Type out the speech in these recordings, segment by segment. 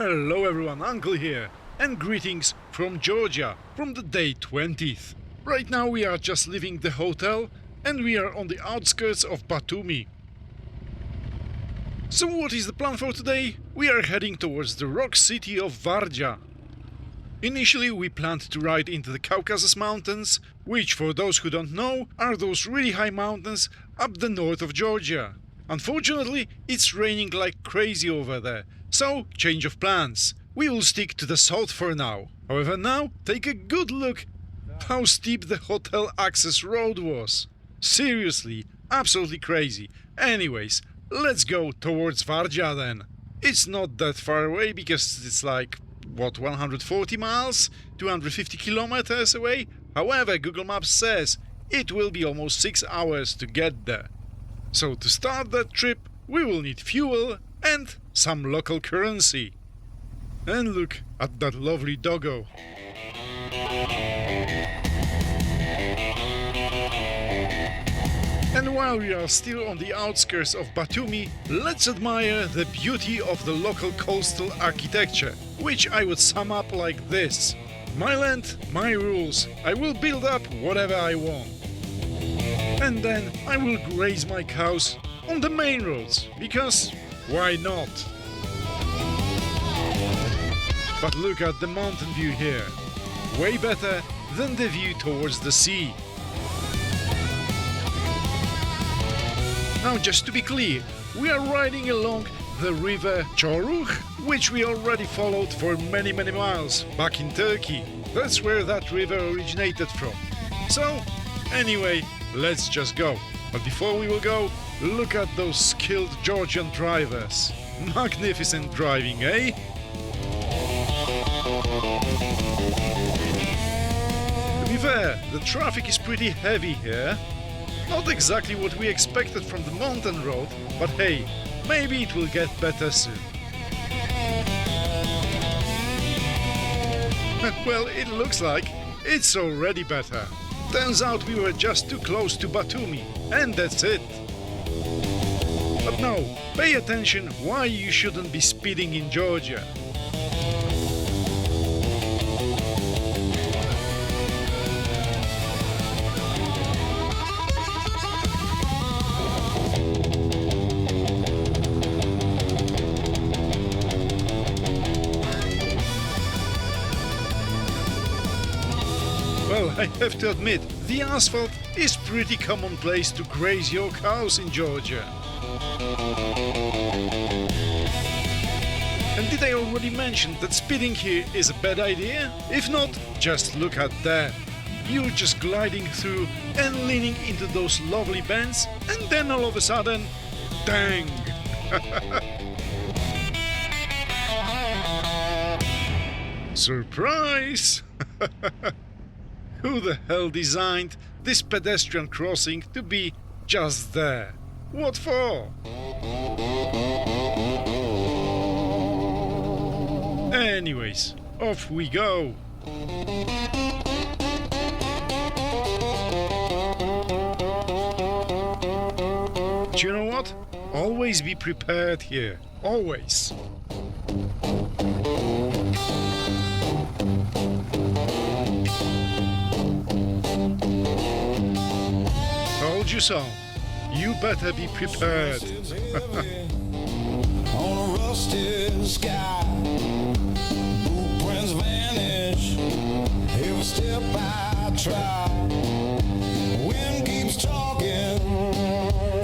Hello everyone, Uncle here, and greetings from Georgia, from the day 20th. Right now we are just leaving the hotel and we are on the outskirts of Batumi. So what is the plan for today? We are heading towards the rock city of Vardzia. Initially we planned to ride into the Caucasus Mountains, which for those who don't know are those really high mountains up the north of Georgia. Unfortunately, it's raining like crazy over there, so change of plans. We will stick to the south for now. However, now take a good look how steep the hotel access road was. Seriously, absolutely crazy. Anyways, let's go towards Vardzia then. It's not that far away because it's like, what, 140 miles? 250 kilometers away? However, Google Maps says it will be almost 6 hours to get there. So to start that trip, we will need fuel and some local currency. And look at that lovely doggo. And while we are still on the outskirts of Batumi, let's admire the beauty of the local coastal architecture, which I would sum up like this. My land, my rules. I will build up whatever I want. And then I will graze my cows on the main roads, because why not? But look at the mountain view here. Way better than the view towards the sea. Now, just to be clear, we are riding along the river Çoruh, which we already followed for many miles back in Turkey. That's where that river originated from. So, anyway, let's just go. But before we will go, look at those skilled Georgian drivers. Magnificent driving, eh? To be fair, the traffic is pretty heavy here. Not exactly what we expected from the mountain road, but hey, maybe it will get better soon. Well, it looks like it's already better. Turns out we were just too close to Batumi, and that's it. But now, pay attention why you shouldn't be speeding in Georgia. Well, I have to admit, the asphalt is pretty commonplace to graze your cows in Georgia. And did I already mention that speeding here is a bad idea? If not, just look at that. You're just gliding through and leaning into those lovely bends, and then all of a sudden, dang! Surprise! Who the hell designed this pedestrian crossing to be just there? What for? Anyways, off we go. But you know what? Always be prepared here. Always. Told you so. You better be prepared. On a rusted sky, footprints vanish. Every step I try, wind keeps talking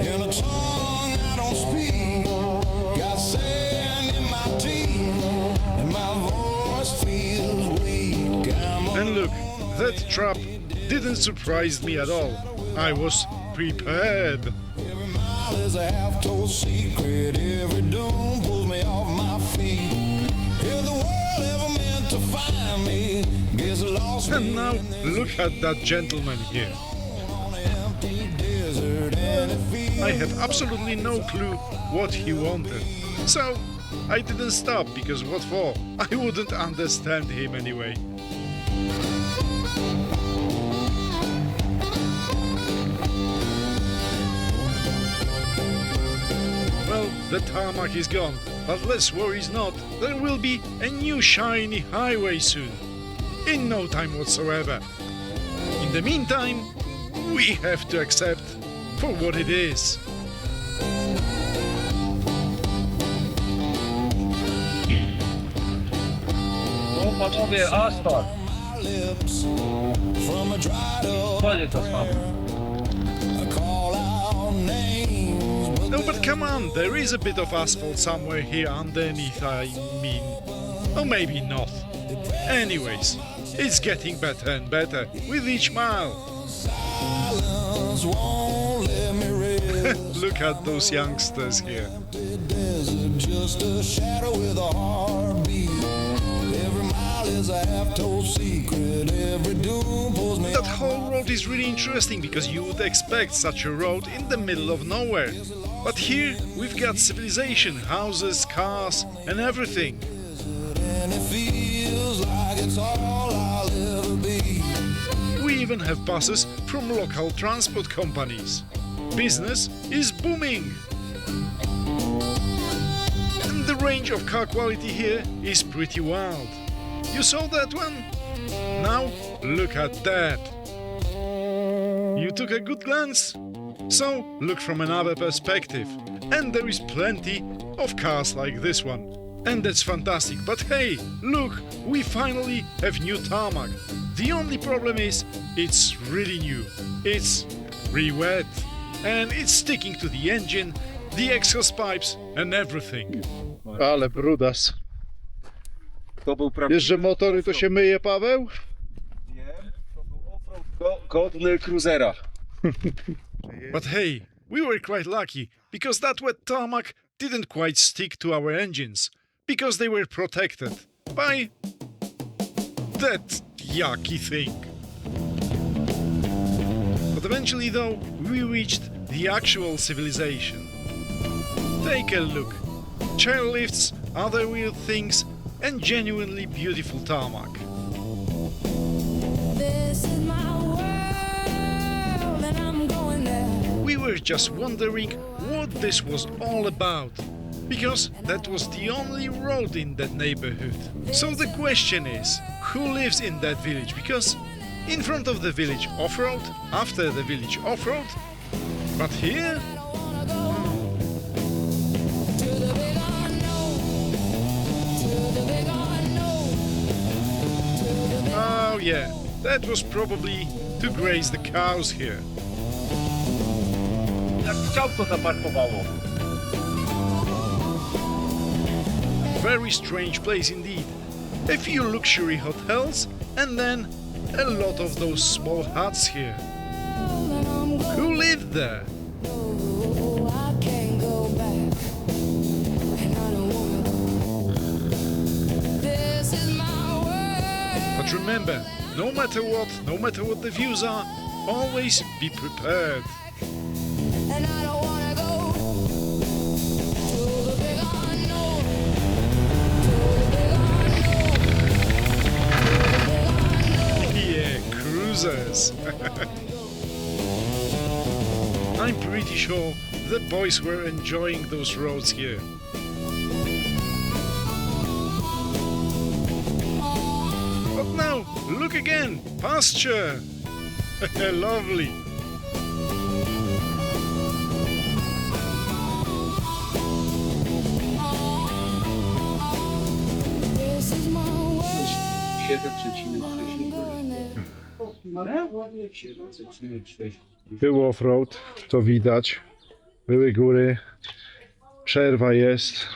in a tongue I don't speak. Got sand in my teeth, and my voice feels weak. And look, that trap didn't surprise me at all. I was prepared. Every mile is a half-told secret. Every dome pulls me off my feet. If the world ever meant to find me, gets lost. And now look at that gentleman here. On an empty desert, and it feels I have absolutely no clue what he wanted. So I didn't stop, because what for? I wouldn't understand him anyway. Well, the tarmac is gone, But let's worry not, there will be a new shiny highway soon. In no time whatsoever. In the meantime, we have to accept for what it is. O panowie, asfalt. lips from a dried up Koniec asfaltu. I call out names, but No, but come on, there is a bit of asphalt somewhere here underneath, I mean. Or maybe not. Anyways, it's getting better and better with each mile. silence won't let me rest. Look at those youngsters here. The desert, just a shadow with a heartbeat. Every mile is a half-told secret. Every dune pulls me That whole road is really interesting because you would expect such a road in the middle of nowhere. But here we've got civilization, houses, cars and everything. and it feels like it's all I'll ever be. We even have buses from local transport companies. Business is booming. And the range of car quality here is pretty wild. You saw that one? Now look at that. You took a good glance? So look from another perspective. And there is plenty of cars like this one. And that's fantastic. But hey, look, we finally have new tarmac. The only problem is it's really new. It's really wet. And it's sticking to the engine, the exhaust pipes and everything. Ale brudas. To był prawdziwy Wiesz, że motory to się myje, Paweł? Wiem, to był offroad godny cruzera. But hey, we were quite lucky because that wet tarmac didn't quite stick to our engines because they were protected by that yucky thing. But eventually though, we reached the actual civilization. Take a look. Chairlifts, other weird things and genuinely beautiful tarmac. This is my world and I'm going there. We were just wondering what this was all about, because that was the only road in that neighborhood. So the question is, who lives in that village? Because in front of the village off-road, after the village off-road, but here? To the big unknown. To the big unknown. To the big Oh yeah, that was probably to graze the cows here. Jak chciał, to zaparkowało. Very strange place indeed. A few luxury hotels and then a lot of those small huts here. and I'm going. Who lived there? Oh, I can't go back. And I don't wanna go. This is my world. But remember, no matter what the views are, always be prepared. And I don't wanna go to the big unknown. Yeah, cruisers. I'm pretty sure the boys were enjoying those roads here. But now, look again, pasture. Lovely. This is my world. 7,6. Był off-road, to widać. Były góry. Przerwa jest.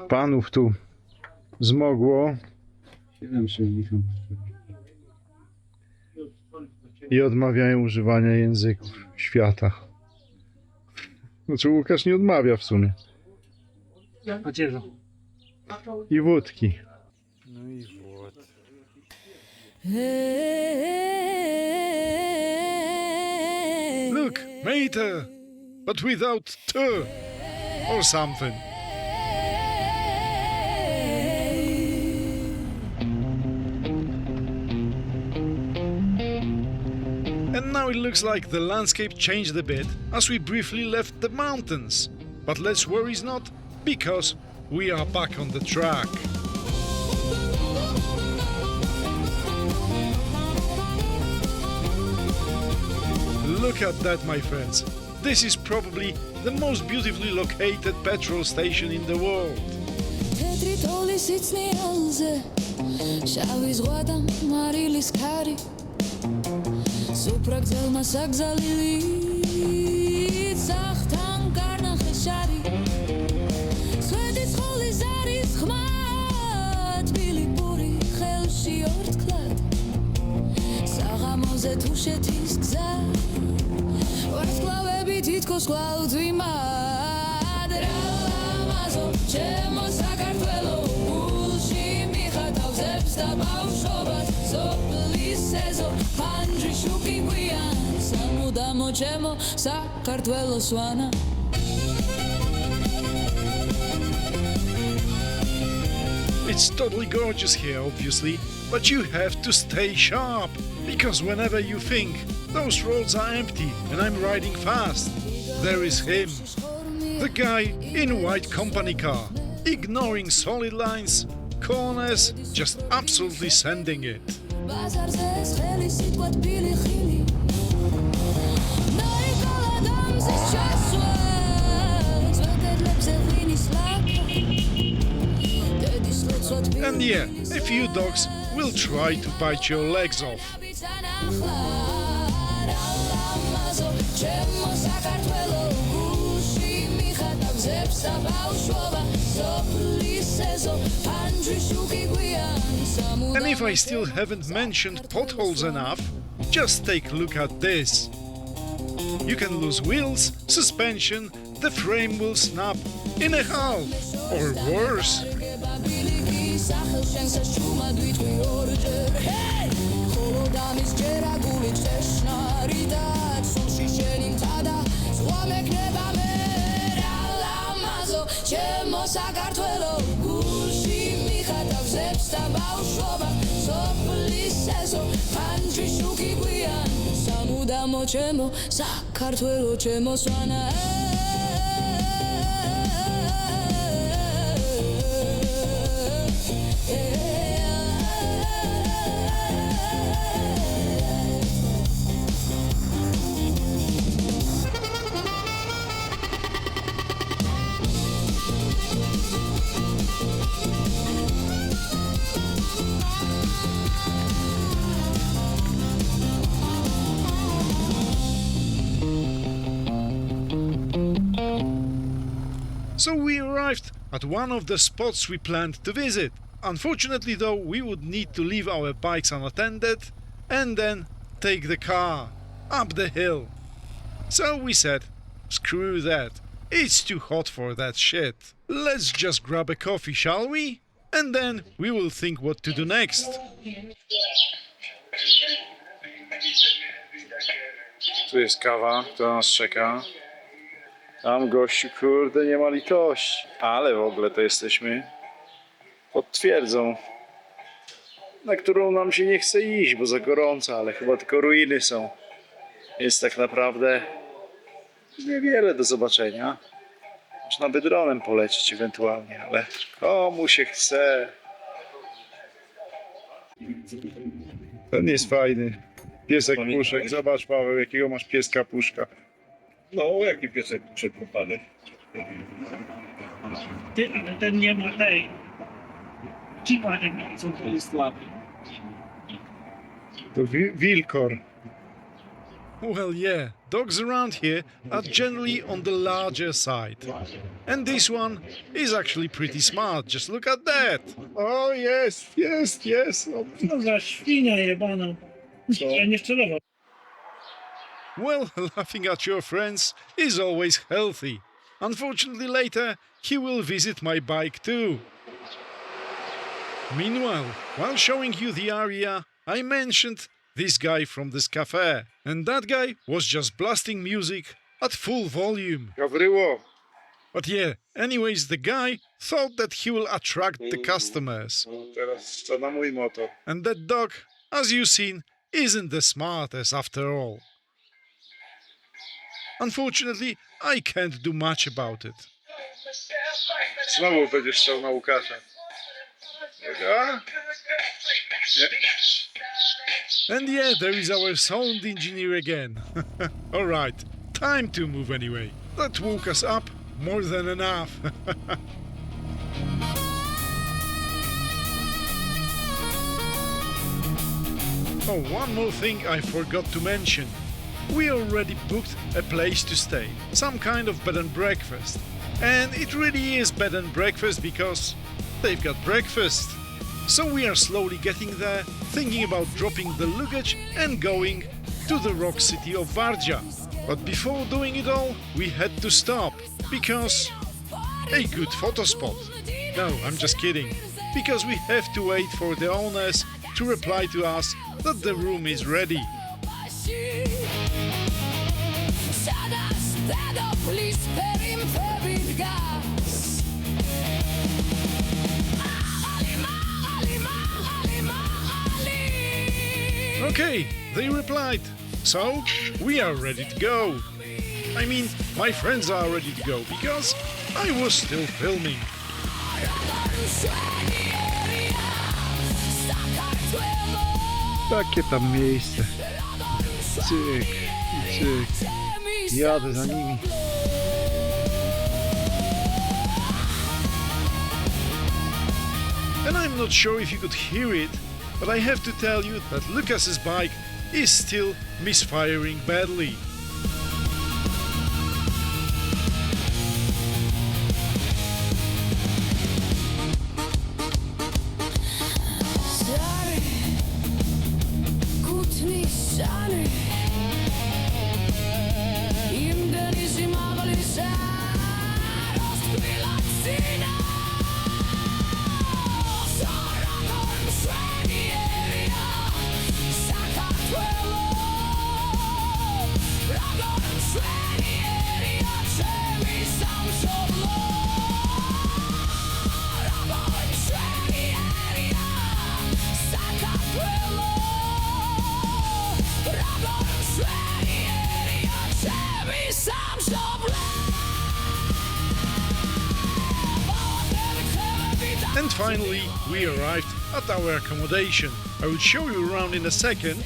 Panów tu zmogło 7,60. i odmawiają używania języków świata. Znaczy Łukasz nie odmawia w sumie. Macierzo. I wódki. No i wód. Look, Mater, but without t or something. And now it looks like the landscape changed a bit as we briefly left the mountains. But let's worry not, because we are back on the track. Look at that, my friends. This is probably the most beautifully located petrol station in the world. It's totally gorgeous here, obviously, but you have to stay sharp, because whenever you think those roads are empty and I'm riding fast, there is him, the guy in white company car, ignoring solid lines, corners, just absolutely sending it. And yeah, a few dogs will try to bite your legs off. And if I still haven't mentioned potholes enough, just take a look at this. You can lose wheels, suspension, the frame will snap in a half, or worse. So we arrived at one of the spots we planned to visit. Unfortunately though, we would need to leave our bikes unattended and then take the car up the hill. So we said, screw that, it's too hot for that shit. Let's just grab a coffee, shall we? And then we will think what to do next. Tu jest kawa, która nas czeka. Tam gościu, kurde, nie ma litości. Ale w ogóle to jesteśmy pod twierdzą, na którą nam się nie chce iść, bo za gorąco, ale chyba tylko ruiny są. Jest tak naprawdę niewiele do zobaczenia. Można by dronem polecieć ewentualnie, ale komu się chce. Ten jest fajny. Piesek puszek. Zobacz, Paweł, jakiego masz pieska puszka. No, jaki piesek przekopany. Ty, ale ten nie ma tej. Cipa, co to jest słaby. To wilkor. Well, yeah, dogs around here are generally on the larger side. And this one is actually pretty smart. Just look at that. Oh, yes, yes, yes. No za świnia jebana. Ja nie szczerował. Well, laughing at your friends is always healthy. Unfortunately, later he will visit my bike too. Meanwhile, while showing you the area, I mentioned this guy from this cafe. And that guy was just blasting music at full volume. But yeah, anyways, the guy thought that he will attract the customers. And that dog, as you've seen, isn't the smartest after all. Unfortunately, I can't do much about it. Znowu będziesz strzał na Łukasza. Uwaga. And yeah, there is our sound engineer again. Alright, time to move anyway. That woke us up more than enough. Oh, one more thing I forgot to mention. We already booked a place to stay, some kind of bed and breakfast. And it really is bed and breakfast because they've got breakfast. So we are slowly getting there, thinking about dropping the luggage and going to the rock city of Vardzia. But before doing it all, we had to stop because a good photo spot. No, I'm just kidding. Because we have to wait for the owners to reply to us that the room is ready. Okay, they replied. So, we are ready to go. I mean, my friends are ready to go because I was still filming. Takie tam miejsce. Cyk, cyk. Jadę za nimi. And I'm not sure if you could hear it, but I have to tell you that Lucas's bike is still misfiring badly. And finally, we arrived at our accommodation. I will show you around in a second,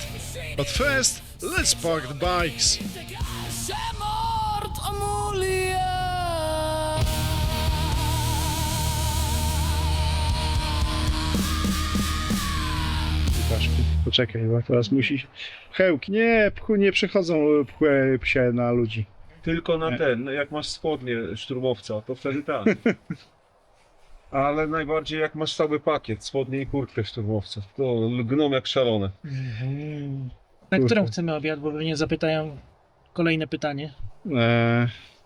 but first, let's park the bikes. Poczekaj, bo teraz musi... Pchełki, nie, pchu nie przechodzą psie na ludzi. Tylko na ten, no jak masz spodnie szturmowca, to wtedy tak. Ale najbardziej jak masz cały pakiet, spodnie i kurtkę szturmowca, to lgną jak szalone. Na którą chcemy obiad, bo pewnie zapytają kolejne pytanie.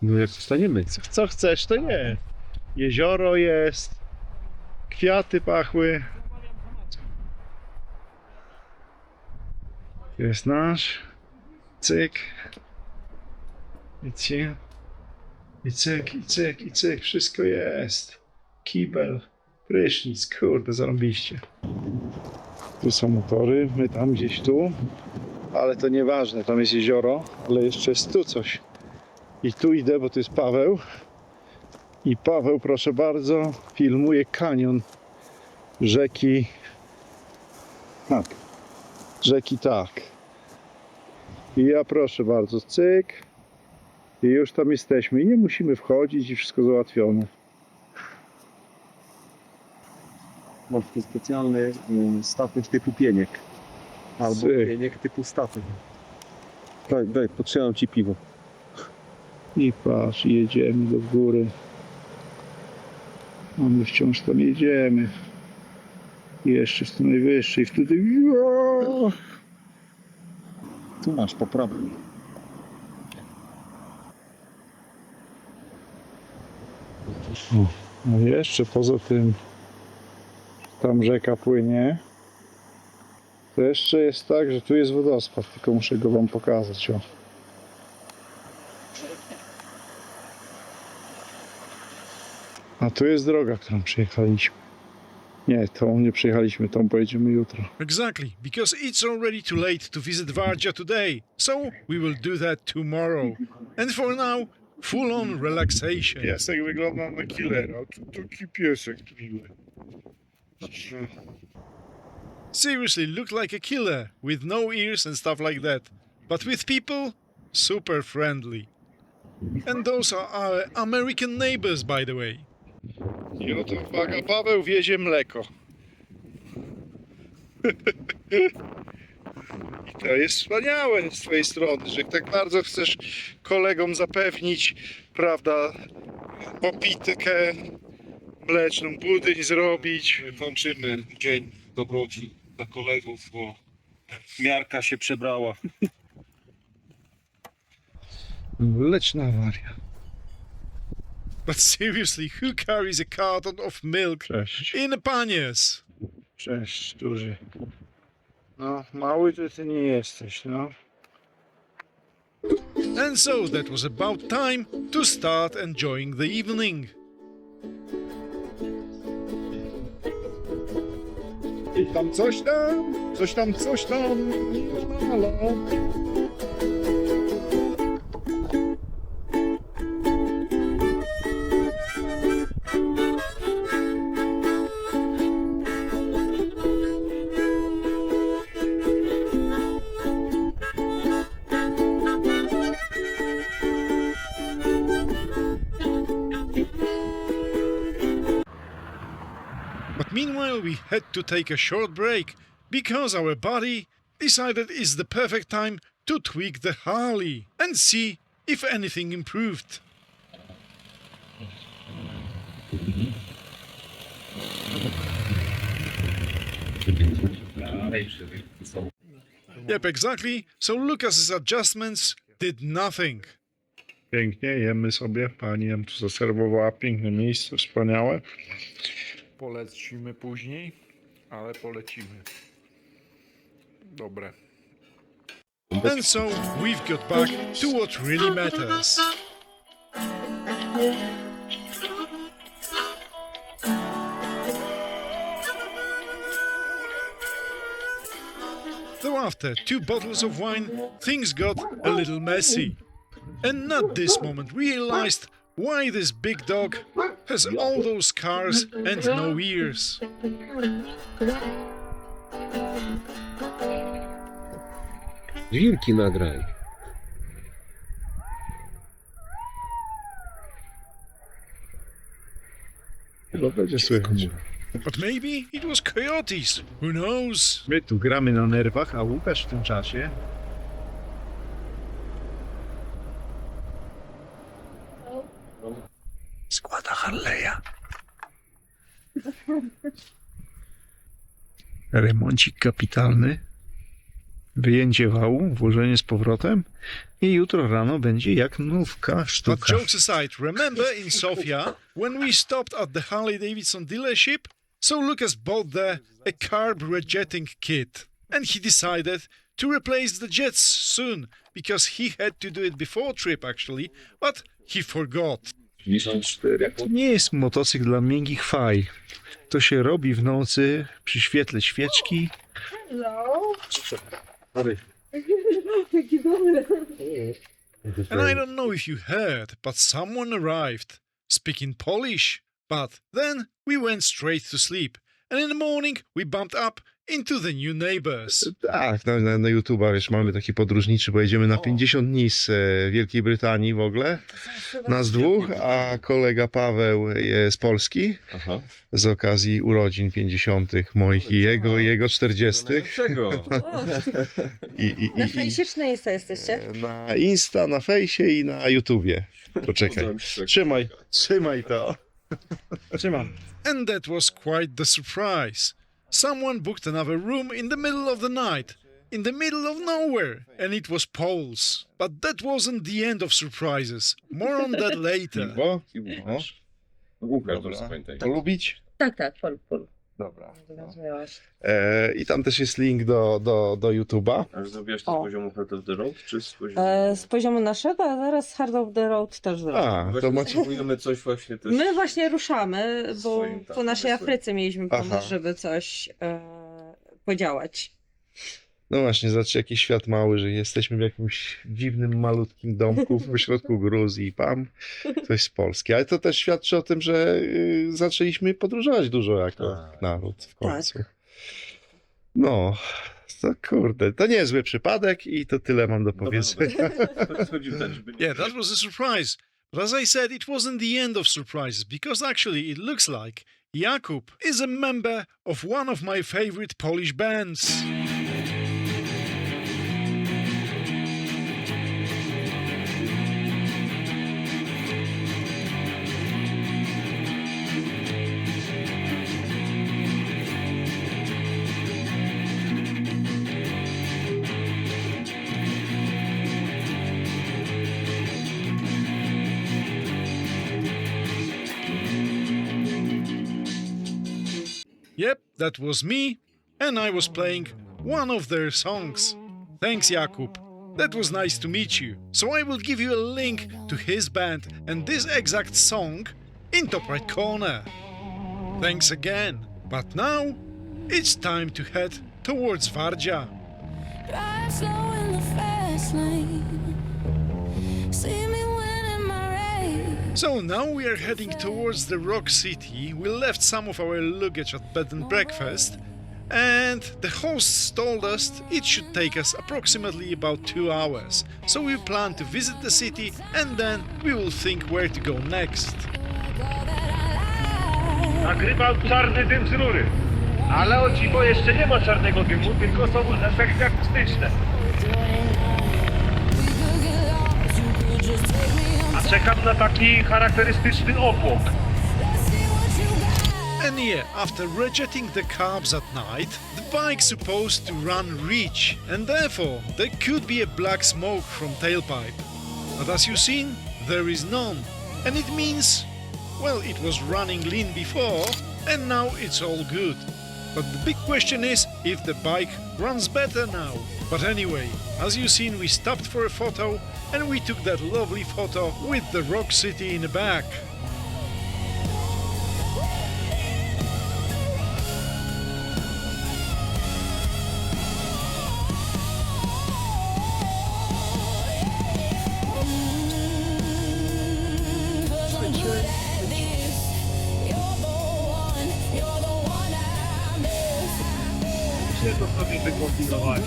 No jak zostaniemy. Co chcesz, to nie. Jezioro jest, kwiaty pachły. To jest nasz. Cyk. I cyk. I cyk, i cyk, i cyk. Wszystko jest. Kibel, prysznic, kurde, zarąbiście. Tu są motory, my tam gdzieś tu. Ale to nieważne, tam jest jezioro, ale jeszcze jest tu coś. I tu idę, bo to jest Paweł. I Paweł, proszę bardzo, filmuje kanion rzeki. Tak. Rzeki tak. I ja proszę bardzo, cyk. I już tam jesteśmy. I nie musimy wchodzić i wszystko załatwione. Masz tu specjalny statyw typu pieniek. Albo Cyk. pieniek typu statyw. Daj, potrzymam ci piwo. I patrz, jedziemy do góry. A my wciąż tam jedziemy. I jeszcze w to najwyższej, wtedy... Tu masz poprawę. No jeszcze poza tym, tam rzeka płynie. To jeszcze jest tak, że tu jest wodospad, tylko muszę go wam pokazać. O. A tu jest droga, którą przejechaliśmy. Nie, tą nie przejechaliśmy, tą pojedziemy jutro. Exactly, because it's already too late to visit Vardzia today, so we will do that tomorrow. And for now, full on relaxation. Piesek wygląda na killera. To taki piesek miły. Seriously looked like a killer, with no ears and stuff like that. But with people, super friendly. And those are our American neighbors, by the way. I oto uwaga, Paweł wiezie mleko. I to jest wspaniałe z twojej strony, że tak bardzo chcesz kolegom zapewnić, prawda, popitkę mleczną, budyń zrobić. Kończymy dzień dobroci dla kolegów, bo miarka się przebrała. Mleczna awaria. But seriously, who carries a carton of milk Cześć. in a paniers? Cześć, duży. No, mały to ty nie jesteś, no. And so that was about time to start enjoying the evening. I tam coś tam, coś tam, coś tam. Halo. But meanwhile, we had to take a short break because our body decided it's the perfect time to tweak the Harley and see if anything improved. Yep, exactly. So Lucas's adjustments did nothing. Pięknie, jemy sobie. Pani nam tu zaserwowała piękne miejsce, wspaniałe. Polecimy później, ale polecimy. Dobre. And so we've got back to what really matters. Though after 2 bottles of wine, things got a little messy. And at this moment realized why this big dog has all those scars and no ears. Wilki nagraj. Chyba będzie słychać. But maybe it was coyotes, who knows? My tu gramy na nerwach, a Łukasz w tym czasie składa Harley'a. Remoncik kapitalny. Wyjęcie wału, włożenie z powrotem i jutro rano będzie jak nówka But sztuka. jokes aside, remember in Sofia when we stopped at the Harley Davidson dealership? So Lucas bought there a carb rejetting kit and he decided to replace the jets soon because he had to do it before trip actually, but he forgot. To nie jest motocykl dla miękkich faj. To się robi w nocy przy świetle świeczki. And I don't know if you heard, but someone arrived speaking Polish. But then we went straight to sleep. And in the morning we bumped up into the new neighbors. Tak, na YouTube'a, wiesz, mamy taki podróżniczy, pojedziemy na 50 dni z Wielkiej Brytanii w ogóle, nas dwóch, a kolega Paweł z Polski, z okazji urodzin 50 moich i jego 40. Czego? Na fejsiczne Insta jesteście? Na Insta, na fejsie i na YouTubie. Poczekaj, trzymaj to. Trzymam. And that was quite the surprise. Someone booked another room in the middle of the night, in the middle of nowhere, and it was Poles. But that wasn't the end of surprises. More on that later. Łukasz, Dobra. dobrze pamiętaj. Polubić? Tak, pol. Dobra. Zrozumiałaś. I tam też jest link do YouTube'a. A zrobiłaś to z poziomu Hard of the Road, czy z poziomu... Z poziomu naszego, a zaraz Hard of the Road też zrobię. A, to Właśnie macie... potrzebujemy coś właśnie też... My właśnie ruszamy, bo Swoim, tak, po naszej pomysłem. Afryce mieliśmy pomysł, Aha. żeby coś podziałać. No właśnie, zobaczcie, jaki świat mały, że jesteśmy w jakimś dziwnym, malutkim domku w środku Gruzji i pam, ktoś z Polski. Ale to też świadczy o tym, że zaczęliśmy podróżować dużo jako naród w końcu. No, to kurde, to niezły przypadek i to tyle mam do powiedzenia. Yeah, that was a surprise. But as I said, it wasn't the end of surprises, because actually it looks like Jakub is a member of one of my favorite Polish bands. Yep, that was me, and I was playing one of their songs. Thanks, Jakub. That was nice to meet you. So I will give you a link to his band and this exact song in top right corner. Thanks again. But now, it's time to head towards Vardzia. Drive slow in the fast lane. See me winning my race. So now we are heading towards the Rock City. We left some of our luggage at bed and breakfast, and the hosts told us it should take us approximately about 2 hours. So we plan to visit the city and then we will think where to go next. Nagrywał czarny dym z rury. Ale o dziwo jeszcze nie ma czarnego dymu, tylko są efekty akustyczne. A czekam na taki charakterystyczny obłok. And yeah, after rejetting the carbs at night, the bike's supposed to run rich, and therefore there could be a black smoke from tailpipe. But as you've seen, there is none, and it means, well, it was running lean before, and now it's all good. But the big question is if the bike runs better now. But anyway, as you've seen, we stopped for a photo, and we took that lovely photo with the Rock City in the back. Źle to sobie wykombinowali.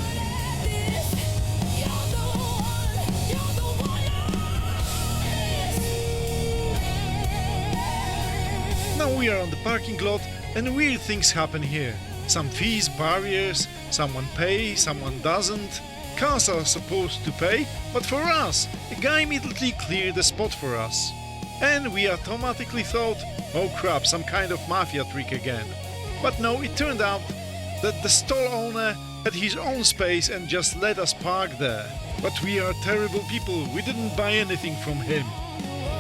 Now we are on the parking lot and weird things happen here. Some fees, barriers, someone pays, someone doesn't. Cars are supposed to pay, but for us, a guy immediately cleared the spot for us. And we automatically thought, oh crap, some kind of mafia trick again. But no, it turned out that the stall owner had his own space and just let us park there. But we are terrible people, we didn't buy anything from him.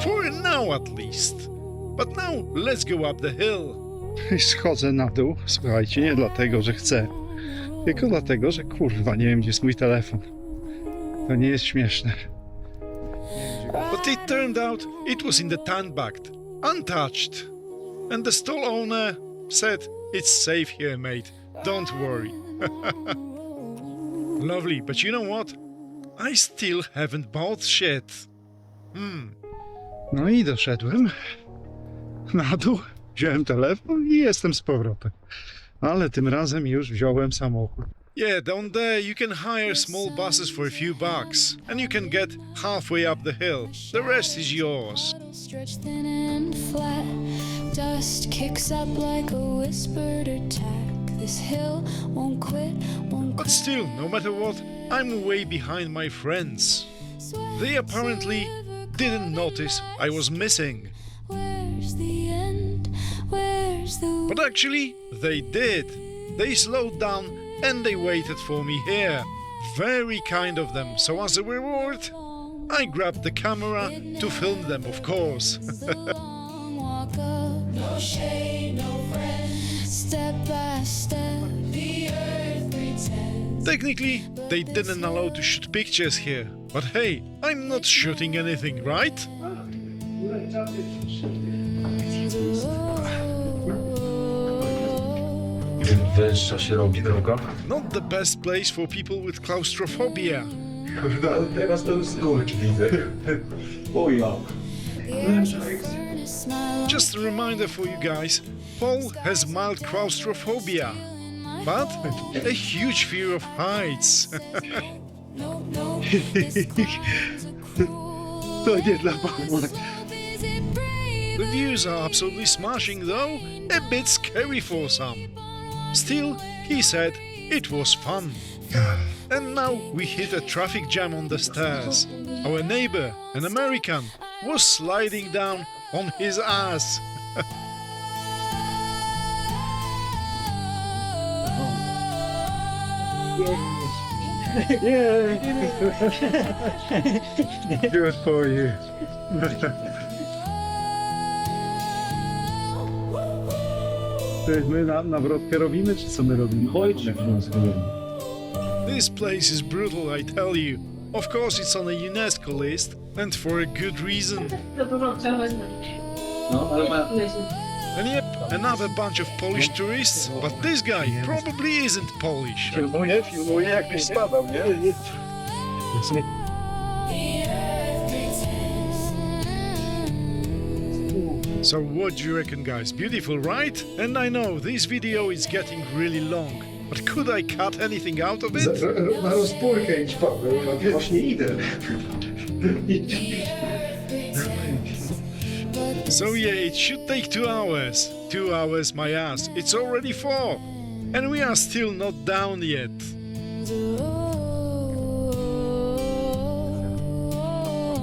For now at least. But now, let's go up the hill. Schodzę na dół, słuchajcie, nie dlatego, że chcę, tylko dlatego, że kurwa, nie wiem, gdzie jest mój telefon. To nie jest śmieszne. But it turned out it was in the tank, untouched. And the stall owner said, it's safe here, mate, don't worry. Lovely, but you know what? I still haven't bought shit. No i doszedłem na dół, wziąłem telefon i jestem z powrotem. Ale tym razem już wziąłem samochód. Yeah, down there you can hire small buses for a few bucks, and you can get halfway up the hill. The rest is yours. Stretched thin and flat, dust kicks up like a whispered attack. This hill won't quit, won't But still, no matter what, I'm way behind my friends. They apparently didn't notice I was missing. Where's the end? Where's the But actually, they did. They slowed down and they waited for me here. Very kind of them, so as a reward, I grabbed the camera to film them, of course. long walk up? No shade, no friend. Step by step, the earth pretends. Technically, they didn't allow to shoot pictures here. But hey, I'm not shooting anything, right? Tym węższa się robi droga. Not the best place for people with claustrophobia. Kurde, ale teraz to już skurcz widzę. O ja. Just a reminder for you guys, Paul has mild claustrophobia, but a huge fear of heights. To nie dla Pawła. The views are absolutely smashing though, a bit scary for some. Still, he said it was fun. And now we hit a traffic jam on the stairs. Our neighbor, an American, was sliding down on his ass. Good for you. My nawrotkę robimy, czy co my robimy? This place is brutal, I tell you. Of course, it's on a UNESCO list, and for a good reason. And yep, another bunch of Polish tourists, but this guy probably isn't Polish. Filmuję jakbyś spadał, nie? So what do you reckon, guys? Beautiful, right? And I know this video is getting really long, but could I cut anything out of it? Na rozpórkę idź, Paweł, no właśnie idę. So yeah, it should take 2 hours. 2 hours, my ass. It's already 4. And we are still not down yet.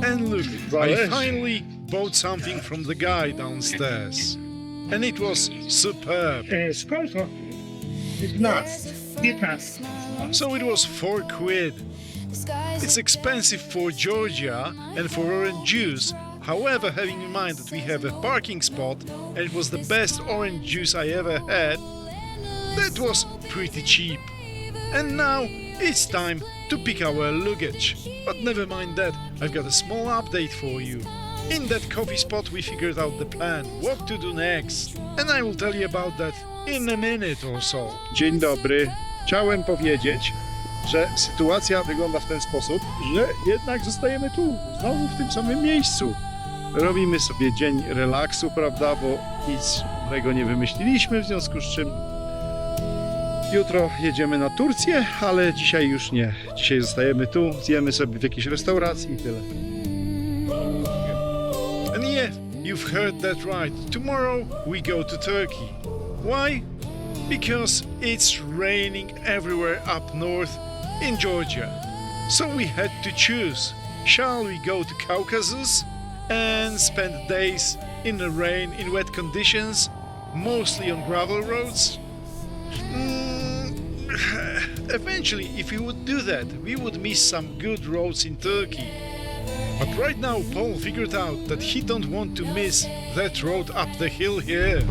And look, I finally bought something from the guy downstairs. And it was superb. Skолько? 15. 15. So it was 4 quid. It's expensive for Georgia and for orange juice. However, having in mind that we have a parking spot and it was the best orange juice I ever had, that was pretty cheap. And now it's time to pick our luggage. But never mind that, I've got a small update for you. In that coffee spot we figured out the plan, what to do next. And I will tell you about that in a minute or so. Dzień dobry. Chciałem powiedzieć, że sytuacja wygląda w ten sposób, że jednak zostajemy tu, znowu w tym samym miejscu. Robimy sobie dzień relaksu, prawda, bo nic tego nie wymyśliliśmy, w związku z czym jutro jedziemy na Turcję, ale dzisiaj już nie. Dzisiaj zostajemy tu, zjemy sobie w jakiejś restauracji i tyle. And yeah, you've heard that right. Tomorrow we go to Turkey. Why? Because it's raining everywhere up north in Georgia. So we had to choose. Shall we go to Caucasus and spend days in the rain in wet conditions, mostly on gravel roads? Eventually, if we would do that, we would miss some good roads in Turkey. But right now, Paul figured out that he don't want to miss that road up the hill here.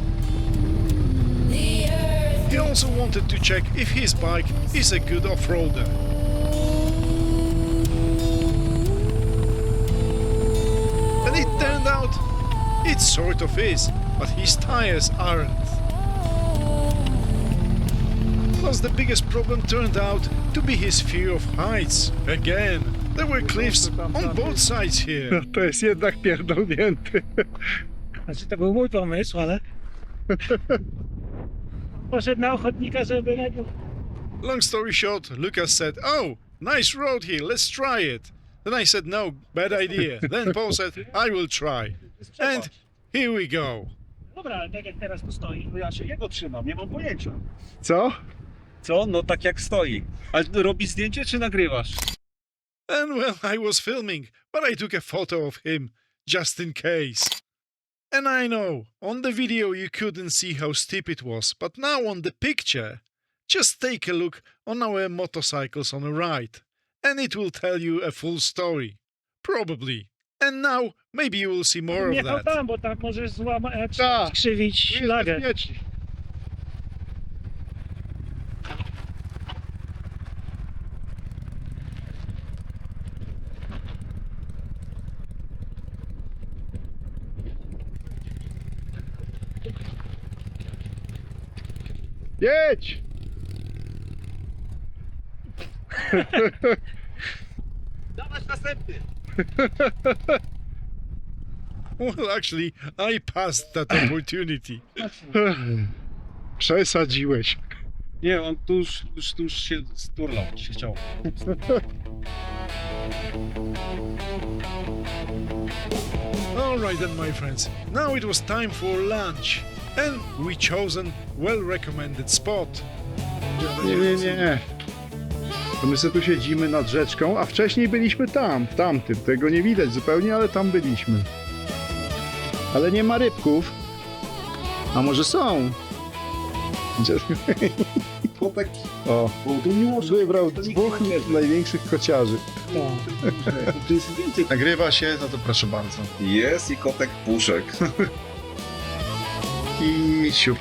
He also wanted to check if his bike is a good off-roader. And it turned out it sort of is, but his tires aren't. Plus the biggest problem turned out to be his fear of heights. Again, there were cliffs on both sides here. To jest jednak pierdolnięty. Znaczy to był mój pomysł, ale... Poszedł na ochotnika, żeby na nią... Long story short, Lucas said, "Oh, nice road here, let's try it." Then I said, "No, bad idea." Then Paul said, "I will try." And here we go. Dobra, ale tak jak teraz tu stoi, to ja się jego trzymam, nie mam pojęcia. Co? Co? No tak jak stoi. Ale robisz zdjęcie czy nagrywasz? And well, I was filming, but I took a photo of him, just in case. And I know, on the video you couldn't see how steep it was, but now on the picture, just take a look on our motorcycles on the right, and it will tell you a full story. Probably. And now, maybe you will see more of Jechał that. tam, bo tam możesz złamać, Tak. skrzywić szlagę. Bezpiecznie. Jedź! Dawać następny. Well, actually, I passed that opportunity. Przesadziłeś. Nie, on tu już się sturlał, się chciał. Alright then, my friends, now it was time for lunch. And we chosen well-recommended spot. Nie. To my sobie tu siedzimy nad rzeczką, a wcześniej byliśmy tam, w tamtym. Tego nie widać zupełnie, ale tam byliśmy. Ale nie ma rybków. A może są? Chociaż... Chłopak, O, bo tu nie może. wybrał dwóch największych kociarzy. Tu jest więcej. Nagrywa się, no to proszę bardzo. Jest i kotek puszek. I siup.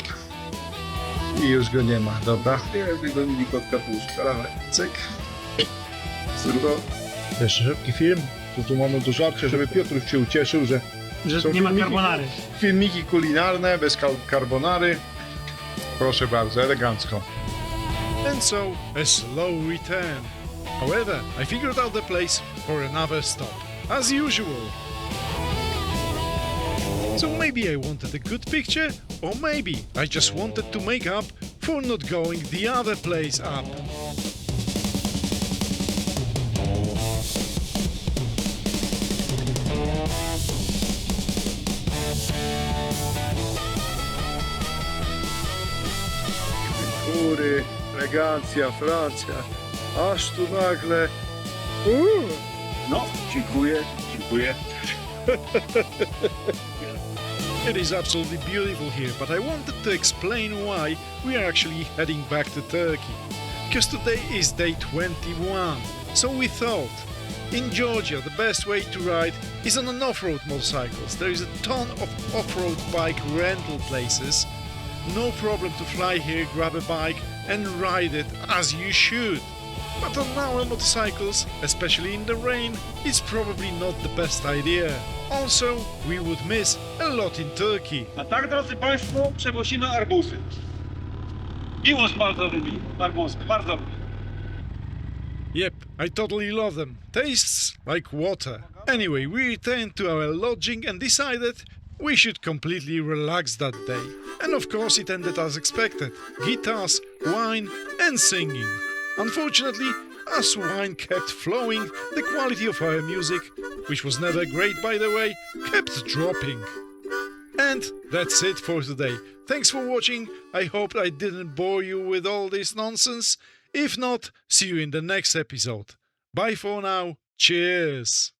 I już go nie ma, dobra. Nie, gonili kotka puszka. Dawaj, cyk. Surdo. Jeszcze szybki film. Tu mamy do żarcia, żeby Piotruś się ucieszył, że są nie ma filmiki- carbonary. Filmiki kulinarne, bez carbonary. Proszę bardzo, elegancko. And so, a slow return. However, I figured out the place for another stop, as usual. So maybe I wanted a good picture, or maybe I just wanted to make up for not going the other place up. Góry, elegancja, Francja. Aż tu nagle. No, dziękuję. It is absolutely beautiful here, but I wanted to explain why we are actually heading back to Turkey. Because today is day 21, so we thought, in Georgia the best way to ride is on an off-road motorcycles. There is a ton of off-road bike rental places. No problem to fly here, grab a bike and ride it as you should. But on our motorcycles, especially in the rain, it's probably not the best idea. Also, we would miss a lot in Turkey. A tak, drodzy Państwo, przewozimy arbuzy. Miłość bardzo lubi arbuzy, bardzo lubi. Yep, I totally love them. Tastes like water. Anyway, we returned to our lodging and decided we should completely relax that day. And of course it ended as expected. Guitars, wine and singing. Unfortunately, as wine kept flowing, the quality of our music, which was never great by the way, kept dropping. And that's it for today. Thanks for watching. I hope I didn't bore you with all this nonsense. If not, see you in the next episode. Bye for now. Cheers.